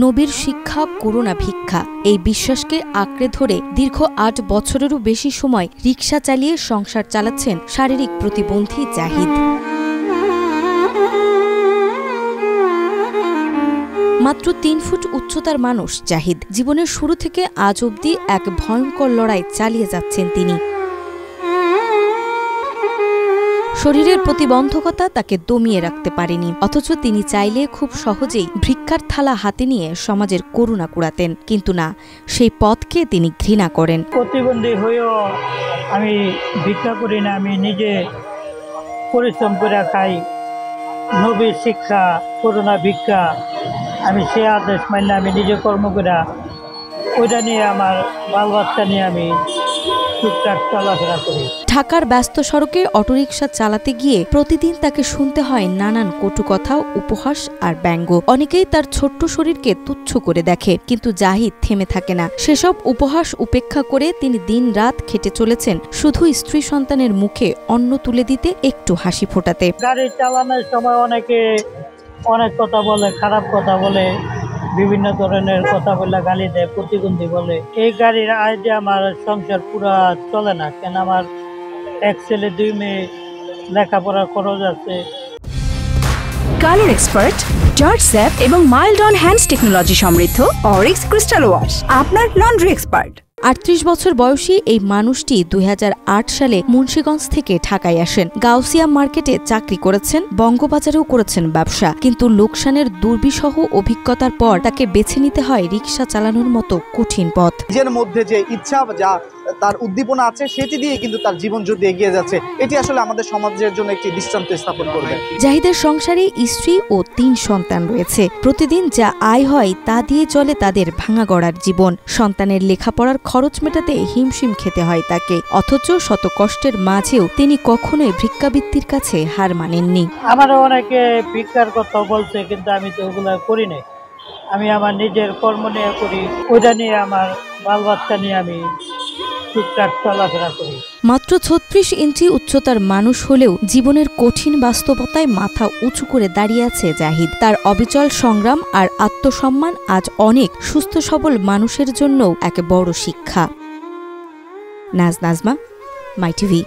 নবীর শিক্ষা করুণা ভিক্ষা এই বিশ্বাসকে আঁকড়ে ধরে দীর্ঘ ৮ বছরেরও বেশি সময় রিকশা চালিয়ে সংসার চালাচ্ছেন শারীরিক প্রতিবন্ধী জাহিদ। মাত্র ৩ ফুট উচ্চতার মানুষ জাহিদ। জীবনের শুরু থেকে আজ অবধি এক ভয়ঙ্কর লড়াই চালিয়ে যাচ্ছেন তিনি। শরীরের প্রতিবন্ধকতা তাকে দমিয়ে রাখতে পারেনি, অথচ তিনি চাইলে খুব সহজেই ভিক্ষার থালা হাতে নিয়ে সমাজের করুণা কুড়াতেন। কিন্তু না, সেই পথকে তিনি ঘৃণা করেন। প্রতিবন্ধী হয়েও আমি ভিক্ষা করি না, আমি নিজে পরিশ্রম করে খাই। নবীর শিক্ষা করুণা ভিক্ষা, আমি সে আদেশ মানলে আমি নিজে কর্ম করে ওইটা নিয়ে আমার বাল বাচ্চা নিয়ে আমি টুকটাক চলাফেরা করি। ঢাকার ব্যস্ত সড়কে অটোরিকশা চালাতে গিয়ে প্রতিদিন তাকে শুনতে হয় নানান কটু কথা, উপহাস আর ব্যঙ্গ। অনেকেই তার ছোট্ট শরীরকে তুচ্ছ করে দেখে, কিন্তু জাহিদ থেমে থাকে না। সেসব উপহাস উপেক্ষা করে তিনি দিন রাত খেটে চলেছেন শুধু স্ত্রী সন্তানের মুখে অন্ন তুলে দিতে, একটু হাসি ফোটাতে। গাড়ি চালানোর সময় অনেকে অনেক কথা বলে, খারাপ কথা বলে, বিভিন্ন ধরনের কথা বলে গালি দেয়, প্রতিবন্ধী বলে। এই গাড়ির আয় দিয়ে আমার সংসার পুরা চলে না, কেন আমার এক ছেলে 2 মেয়ে, লেখাপড়ার খরচ আছে। কালার এক্সপার্ট, জর্জ স্যাপ এবং মাইল্ড অন হ্যান্ডস টেকনোলজি সমৃদ্ধ অরিক্স ক্রিস্টাল ওয়াশ আপনার লন্ড্রি এক্সপার্ট। ৩৮ বছর বয়সী এই মানুষটি ২০০৮ সালে মুন্সিগঞ্জ থেকে ঢাকায় আসেন। গাউসিয়া মার্কেটে চাকরি করেছেন, বঙ্গবাজারেও করেছেন ব্যবসা। কিন্তু লোকসানের দুর্বিষহ অভিজ্ঞতার পর তাকে বেছে নিতে হয় রিকশা চালানোর মতো কঠিন পথ। নিজের মধ্যে যে ইচ্ছা, যা তার উদ্দীপনা আছে, সেটি দিয়ে কিন্তু তার জীবন যুদ্ধে এগিয়ে যাচ্ছে। এটি আসলে আমাদের সমাজের জন্য একটি দৃষ্টান্ত স্থাপন করবে। জাহিদের সংসারে স্ত্রী ও 3 সন্তান রয়েছে। প্রতিদিন যা আয় হয় তা দিয়ে চলে তাদের ভাঙা গড়ার জীবন। সন্তানের লেখাপড়ার খরচ মেটাতে হিমশিম খেতে হয় তাকে, অথচ শত কষ্টের মাঝেও তিনি কখনোই ভিক্ষাবৃত্তির কাছে হার মানেননি। আমারও অনেকে ভিক্ষার কথা বলছে, কিন্তু আমি তো ওগুলো করি নাই। আমি আমার নিজের কর্ম নিয়ে করি, ওইটা নিয়ে আমার বাল বাচ্চা নিয়ে আমি টুকটাক চলাফেরা করি। মাত্র ৩৬ ইঞ্চি উচ্চতার মানুষ হলেও জীবনের কঠিন বাস্তবতায় মাথা উঁচু করে দাঁড়িয়ে আছে জাহিদ। তার অবিচল সংগ্রাম আর আত্মসম্মান আজ অনেক সুস্থ সবল মানুষের জন্যও এক বড় শিক্ষা। নাজমা, মাই টিভি।